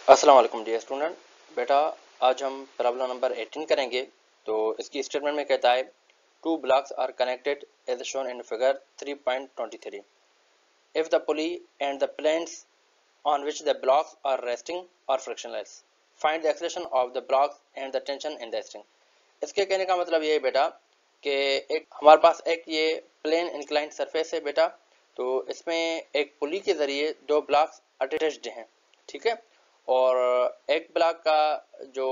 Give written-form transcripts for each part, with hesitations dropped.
अस्सलाम वालेकुम dear student. बेटा आज हम प्रॉब्लम नंबर 18 करेंगे। तो इसकी स्टेटमेंट में कहता है two blocks are connected as shown in figure 3.23 if the pulley and the planes on which the blocks are resting are frictionless find the acceleration of the blocks and the tension in the string. इसके कहने का मतलब ये है बेटा कि एक हमारे पास एक ये प्लेन इंक्लाइंड सरफेस है बेटा। तो इसमें एक पुली के जरिए दो ब्लॉक्स अटैच्ड हैं, ठीक है। और एक ब्लॉक का जो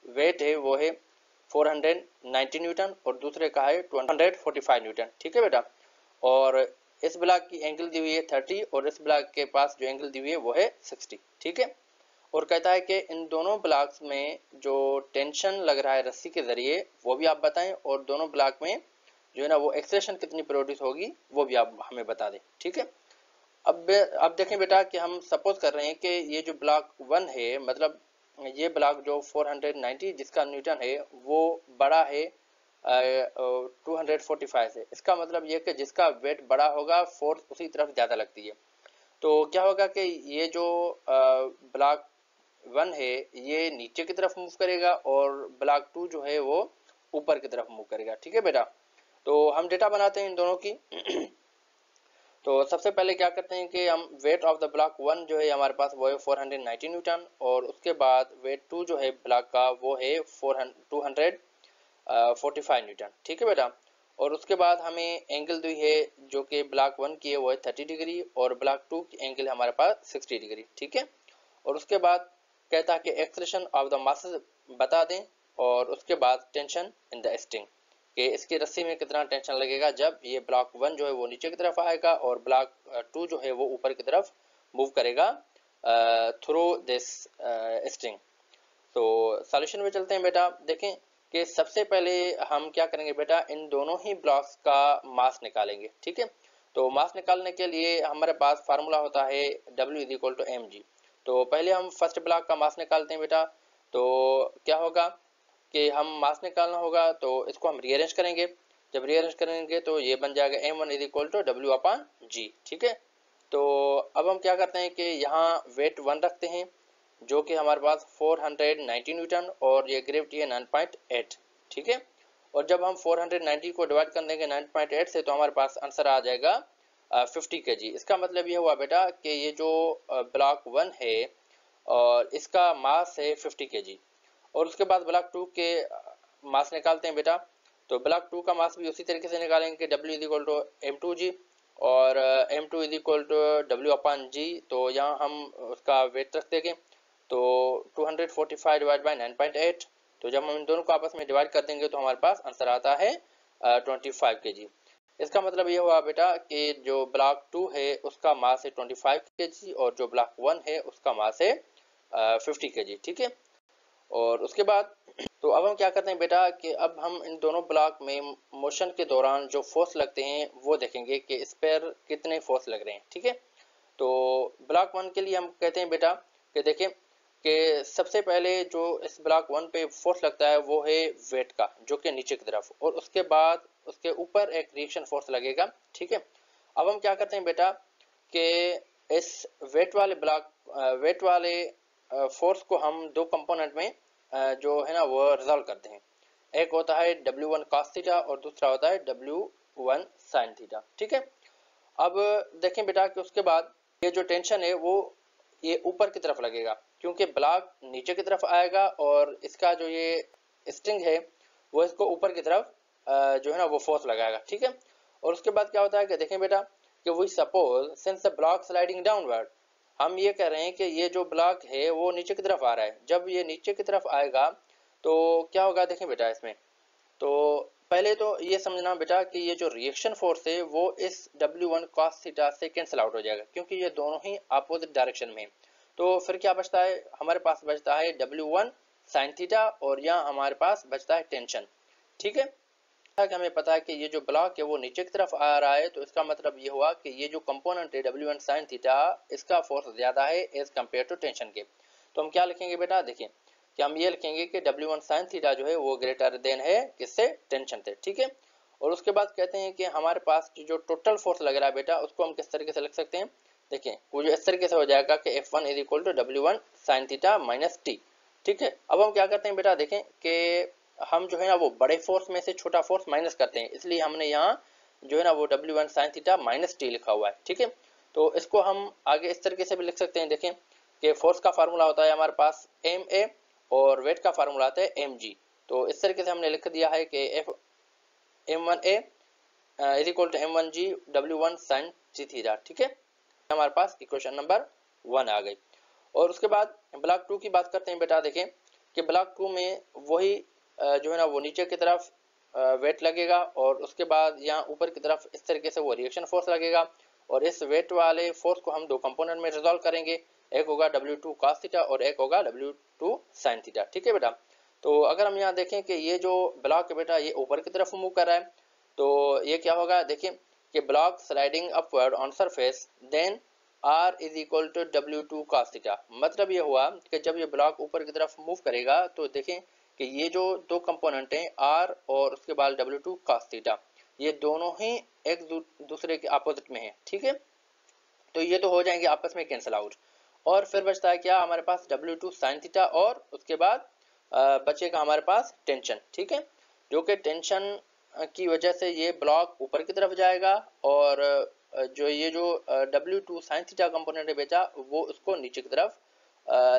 वेट है वो है 490 न्यूटन और दूसरे का है 245 न्यूटन, ठीक है बेटा। और इस ब्लॉक की एंगल दी हुई है 30 और इस ब्लॉक के पास जो एंगल दी हुई है वो है 60, ठीक है। और कहता है कि इन दोनों ब्लॉक्स में जो टेंशन लग रहा है रस्सी के जरिए वो भी आप बताएं और दोनों ब्लॉक में जो है ना वो एक्सेलेरेशन कितनी प्रोड्यूस होगी वो भी आप हमें बता दें, ठीक है। अब देखें बेटा कि हम सपोज कर रहे हैं कि ये जो ब्लॉक 1 है, मतलब ये ब्लॉक जो 490 जिसका न्यूटन है वो बड़ा है 245 से। इसका मतलब ये कि जिसका वेट बड़ा होगा फोर्स उसी तरफ ज़्यादा लगती है। तो क्या होगा कि ये जो ब्लॉक 1 है ये नीचे की तरफ मूव करेगा और ब्लॉक 2 जो है वो ऊपर की तरफ मूव करेगा, ठीक है बेटा। तो हम डेटा बनाते हैं इन दोनों की। तो सबसे पहले क्या करते हैं कि हम वेट ऑफ द ब्लॉक 1 जो है हमारे पास वो है 490 न्यूटन और उसके बाद वेट 2 जो है ब्लॉक का वो है 245 न्यूटन, ठीक है बेटा। और उसके बाद हमें एंगल दी है जो कि ब्लॉक 1 की है वो है 30 डिग्री और ब्लॉक 2 की एंगल है हमारे पास 60 डिग्री, ठीक है। और उसके बाद कहता है कि एक्सेलरेशन ऑफ द मासेस बता दें और उसके बाद टेंशन इन द स्ट्रिंग कि इसकी रस्सी में कितना टेंशन लगेगा जब ये ब्लॉक 1 जो है वो नीचे की तरफ आएगा और ब्लॉक 2 जो है वो ऊपर की तरफ मूव करेगा थ्रू दिस स्ट्रिंग। तो सॉल्यूशन में चलते हैं बेटा। देखें कि सबसे पहले हम क्या करेंगे बेटा, इन दोनों ही ब्लॉक्स का मास निकालेंगे, ठीक है। तो मास निकालने के लिए हमारे पास फार्मूला होता है W = mg। तो पहले हम फर्स्ट ब्लॉक का मास निकालते हैं बेटा। तो क्या होगा कि हम मास निकालना होगा तो इसको हम रीअरेंज करेंगे। जब रीअरेंज करेंगे तो ये बन जाएगा m1 = W/g, ठीक है। तो अब हम क्या करते हैं कि यहाँ वेट 1 रखते हैं जो कि हमारे पास 490 न्यूटन और ये ग्रेविटी है 9.8, ठीक है। और जब हम 490 को डिवाइड कर देंगे 9.8 से तो हमारे पास आंसर आ जाएगा 50 kg। इसका मतलब ये हुआ बेटा कि ये जो ब्लॉक 1 है और इसका मास है 50 kg। और उसके बाद ब्लॉक 2 के मास निकालते हैं बेटा। तो ब्लॉक 2 का मास भी उसी तरीके से निकालेंगे W = m2g और m2 = W/g। तो यहाँ हम उसका वेट रख देंगे तो 245 डिवाइड बाई 9.8। तो जब हम इन दोनों को आपस में डिवाइड कर देंगे तो हमारे पास आंसर आता है 25 kg। इसका मतलब ये हुआ बेटा कि जो ब्लॉक 2 है उसका मास है 25 kg और जो ब्लॉक 1 है उसका मास है 50 kg, ठीक है। और उसके बाद तो अब हम क्या करते हैं बेटा कि अब हम इन दोनों ब्लॉक में मोशन के दौरान जो फोर्स लगते हैं वो देखेंगे कि इस पर कितने फोर्स लग रहे हैं, ठीक है। तो ब्लॉक 1 के लिए हम कहते हैं बेटा कि देखें कि सबसे पहले जो इस ब्लॉक 1 पे फोर्स लगता है वो है वेट का जो कि नीचे की तरफ, और उसके बाद उसके ऊपर एक रिएक्शन फोर्स लगेगा, ठीक है। अब हम क्या करते हैं बेटा कि इस वेट वाले फोर्स को हम दो कंपोनेंट में जो है ना वो रिजॉल्व करते हैं। एक होता है W1 cos थीटा और दूसरा होता है W1 sin थीटा, ठीक है। अब देखें बेटा कि उसके बाद ये जो टेंशन है वो ये ऊपर की तरफ लगेगा क्योंकि ब्लॉक नीचे की तरफ आएगा और इसका जो ये स्ट्रिंग है वो इसको ऊपर की तरफ जो है ना वो फोर्स लगाएगा, ठीक है। और उसके बाद क्या होता है कि देखें बेटा कि we suppose since the block sliding downward, हम ये कह रहे हैं कि ये जो ब्लॉक है वो नीचे की तरफ आ रहा है। जब ये नीचे की तरफ आएगा तो क्या होगा देखें बेटा इसमें। तो पहले तो ये समझना बेटा कि ये जो रिएक्शन फोर्स है वो इस W1 cos थीटा से कैंसिल आउट हो जाएगा क्योंकि ये दोनों ही अपोजिट डायरेक्शन में। तो फिर क्या बचता है, हमारे पास बचता है W1 sin थीटा और यहाँ हमारे पास बचता है टेंशन, ठीक है। कि हमें पता है कि ये जो ब्लॉक है वो नीचे की तरफ आ रहा है तो इसका मतलब ये हुआ कि ये जो कंपोनेंट है W1 sin थीटा इसका फोर्स ज्यादा है एज कम्पेयर टू टेंशन के। तो हम क्या लिखेंगे बेटा, देखिए कि हम ये लिखेंगे कि W1 sin थीटा जो है वो ग्रेटर देन है किससे, टेंशन से, ठीक है। और उसके बाद कहते हैं कि हमारे पास जो टोटल फोर्स लग रहा है बेटा उसको हम किस तरीके से लिख सकते हैं देखें वो जो इस तरीके से हो जाएगा कि F1 is equal to W1 sine theta minus T. ठीक है, अब हम क्या करते हैं बेटा, देखें कि हम जो है ना वो बड़े फोर्स में से छोटा फोर्स माइनस करते हैं, इसलिए हमने यहाँ जो है ना वो W1 sine theta minus T लिखा हुआ है। ठीक है, तो इसको हम आगे इस तरीके से भी लिख सकते हैं। देखें कि फोर्स का फार्मूला होता है हमारे पास ma और वेट का फार्मूला आता है mg। तो इस तरीके से हमने लिख दिया है कि m1a is equal to m1g W1 sine G theta. ठीक है, हमारे पास इक्वेशन नंबर 1 आ गई। और उसके बाद ब्लॉक 2 की बात करते हैं बेटा। देखें कि ब्लॉक 2 में वही जो है ना वो नीचे की तरफ वेट लगेगा और उसके बाद यहाँ ऊपर की तरफ इस तरीके से वो रिएक्शन फोर्स लगेगा और इस वेट वाले फोर्स को हम दो कंपोनेंट में रिजॉल्व करेंगे, एक होगा W2 cos थीटा और एक होगा W2 sin थीटा। ठीक है बेटा, तो अगर हम यहाँ देखें कि ये जो ब्लॉक है बेटा ये ऊपर की तरफ मूव कर रहा है, तो ये क्या होगा, देखिए कि block sliding upward on surface then R is equal to W2 cos theta. मतलब ये हुआ कि जब ये ब्लॉक ऊपर की तरफ मूव करेगा तो देखें कि ये जो दो कंपोनेंट हैं R और उसके बाद W2 cos थीटा, ये दोनों ही एक दूसरे के अपोजिट में है। ठीक है, तो ये तो हो जाएंगे आपस में कैंसिल आउट और फिर बचता है क्या हमारे पास W2 sin थीटा और उसके बाद बचेगा हमारे पास टेंशन। ठीक है, जो कि टेंशन की वजह से ये ब्लॉक ऊपर की तरफ जाएगा और जो ये जो W2 sin थीटा कंपोनेंट है बेटा वो उसको नीचे की तरफ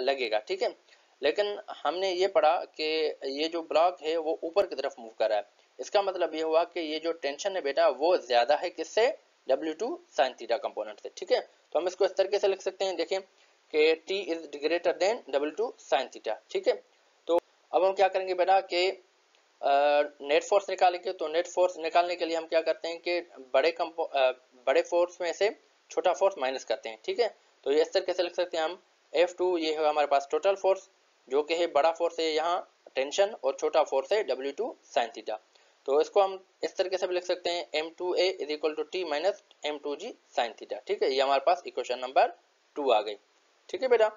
लगेगा। ठीक है, लेकिन हमने ये पढ़ा कि ये जो ब्लॉक है वो ऊपर की तरफ मूव कर रहा है, इसका मतलब ये हुआ कि ये जो टेंशन है बेटा वो ज्यादा है किससे, W2 sin थीटा कंपोनेंट से। ठीक है, तो हम इसको इस तरीके से लिख सकते हैं, देखें कि T is greater than W2 sin theta. ठीक है, तो अब हम क्या करेंगे बेटा कि नेट फोर्स निकालेंगे। तो नेट फोर्स निकालने के लिए हम क्या करते हैं कि बड़े फोर्स में से छोटा फोर्स माइनस करते हैं। ठीक है, तो ये इस तरीके से लिख सकते हैं हम F2 ये है हमारे पास टोटल फोर्स, जो कि है बड़ा फोर्स है यहाँ टेंशन और छोटा फोर्स है W2 sin थीटा। तो इसको हम इस तरीके से भी लिख सकते हैं M2A is equal to T minus M2G sin theta. ठीक है, ये हमारे पास इक्वेशन नंबर 2 आ गई। ठीक है बेटा,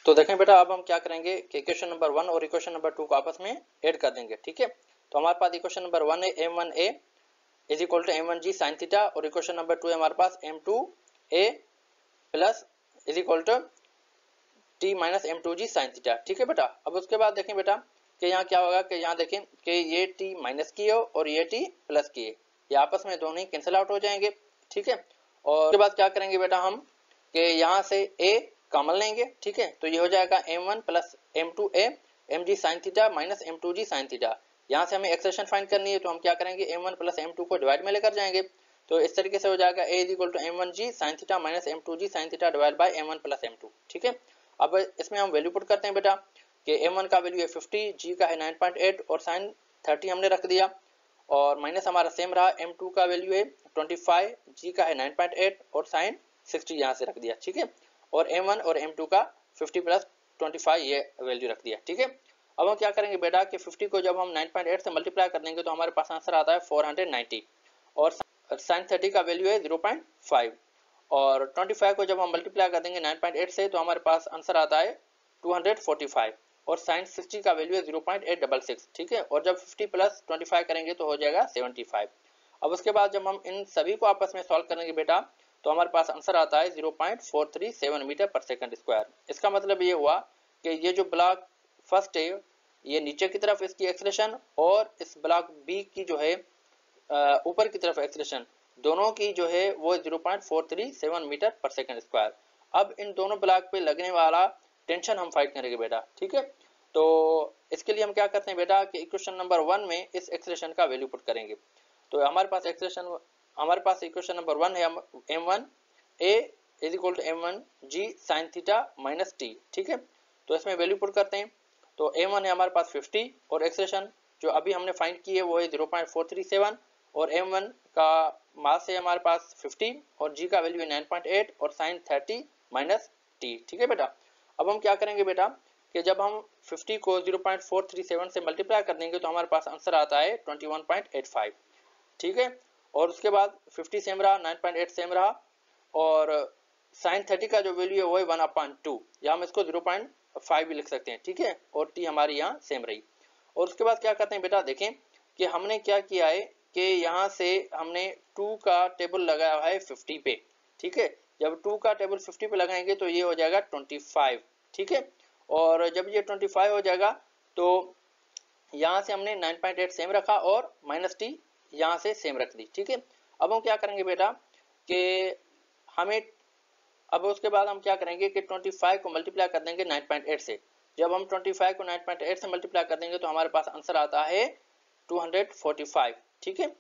तो देखें बेटा अब हम क्या करेंगे कि इक्वेशन नंबर 1 और इक्वेशन नंबर 2 को आपस में ऐड कर देंगे। ठीक है, तो हमारे पास इक्वेशन नंबर 1 है m1a is equal to m1g sin theta और इक्वेशन नंबर 2 है हमारे पास m2a plus is equal to t minus m2g sin theta. ठीक है बेटा, अब उसके बाद देखें बेटा कि यहाँ क्या होगा कि यहाँ देखें कि ये t माइनस की है और ये t प्लस की है, ये आपस में दोनों ही कैंसिल आउट हो जाएंगे। ठीक है, और उसके बाद क्या करेंगे बेटा हम कि यहाँ से a कॉमन लेंगे। ठीक है, तो ये हो जाएगा m1 plus m2a mg sin theta minus m2g sin theta. यहाँ से हमें एक्सप्रेशन फाइंड करनी है, तो हम क्या करेंगे m1 प्लस m2 को डिवाइड में लेकर जाएंगे, तो इस तरीके से हो जाएगा a is equal to m1g sin theta minus m2g sin theta divide by m1 plus m2। ठीक है, अब इसमें हम वैल्यू पुट करते हैं बेटा कि m1 का वैल्यू है 50, g का है 9.8 और sin 30 हमने रख दिया और माइनस हमारा सेम रहा, m2 का वैल्यू है 25, g का है 9.8 और sin 60 यहाँ से रख दिया। ठीक है, और m1 और m2 का 50 प्लस 25 ये वैल्यू रख दिया। ठीक है, अब हम क्या करेंगे बेटा कि 50 को जब हम 9.8 से मल्टीप्लाई कर देंगे तो हमारे पास आंसर आता है 490 और sin 30 का वैल्यू है 0.5 और 25 को जब हम मल्टीप्लाई कर देंगे 9.8 से तो हमारे पास आंसर आता है 245 और sin 60 का वैल्यू है 0.866। ठीक है, और जब 50 प्लस 25 करेंगे तो हो जाएगा 75। अब उसके बाद जब हम इन सभी को आपस में सॉल्व करेंगे बेटा तो हमारे पास आंसर आता है 0.437 मीटर पर सेकंड स्क्वायर। इसका मतलब ये हुआ कि ये जो ब्लॉक फर्स्ट है ये नीचे की तरफ इसकी एक्सलेशन और इस ब्लॉक बी की जो है ऊपर की तरफ एक्सलेशन दोनों की जो है वो 0.437 मीटर पर सेकंड स्क्वायर। अब इन दोनों ब्लॉक पे लगने वाला टेंशन हम फाइंड करेंगे बेटा। ठीक है, तो इसके लिए हम क्या करते हैं बेटा कि इक्वेशन नंबर 1 में इस एक्सलेशन का वैल्यू पुट करेंगे। तो हमारे पास इक्वेशन नंबर 1 है m1 a is equal to m1g sin theta minus t। ठीक है, तो इसमें वैल्यू पुट करते हैं, तो m1 है हमारे पास 50 और एक्सलेशन जो अभी हमने फाइंड की है वो है 0.437 और m1 का मास है हमारे पास 50 और g का वैल्यू है 9.8 और sin 30 माइनस t। ठीक है बेटा, अब हम क्या करेंगे बेटा कि जब हम 50 को 0.437 से मल्टीप्लाई कर देंगे तो हमारे पास आंसर आता है 21.85। ठीक है, और उसके बाद 50 सेम रहा, 9.8 सेम रहा और sin 30 का जो वैल्यू है वो है 1/2, या हम इसको 0.5 भी लिख सकते हैं। ठीक है, और t हमारी यहाँ सेम रही। और उसके बाद क्या करते हैं बेटा, देखें कि हमने क्या किया है कि यहाँ से हमने 2 का टेबल लगाया है 50 पे। ठीक है, जब 2 का टेबल 50 पे लगाएंगे तो ये हो जाएगा 25, ठीक है। और जब ये 25 हो जाएगा तो यहाँ से हमने 9.8 सेम रखा और माइनस टी यहाँ से सेम रख दी, ठीक है। अब हम क्या करेंगे बेटा कि हमें अब उसके बाद हम क्या करेंगे कि 25 को मल्टीप्लाई कर देंगे 9.8 से। जब हम 25 को 9.8 से मल्टीप्लाई कर देंगे तो हमारे पास आंसर आता है 245, ठीक है।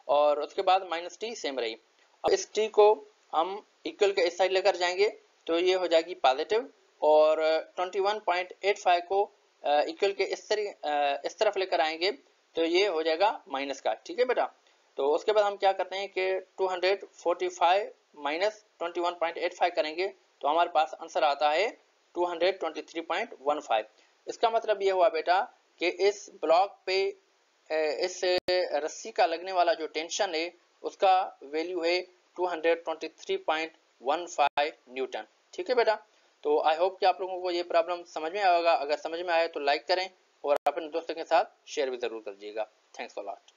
और उसके बाद माइनस टी सेम रही। अब इस टी को हम इक्वल के इस साइड लेकर जाएंगे तो ये हो जाएगी पॉजिटिव, और 21.85 को इक्वल के इस तरफ लेकर आएंगे तो ये हो जाएगा माइनस का, ठीक है बेटा। तो उसके बाद हम क्या करते हैं कि 245 माइनस 21.85 करेंगे तो हमारे पास आंसर आता है 223.15। इसका मतलब ये हुआ बेटा कि इस ब्लॉक पे इस रस्सी का लगने वाला जो टेंशन है उसका वैल्यू है 223.15 न्यूटन, ठीक है बेटा। तो आई होप कि आप लोगों को ये प्रॉब्लम समझ में आएगा। अगर समझ में आए तो लाइक करें और अपने दोस्तों के साथ शेयर भी जरूर कर दीजिएगा। Thanks a lot.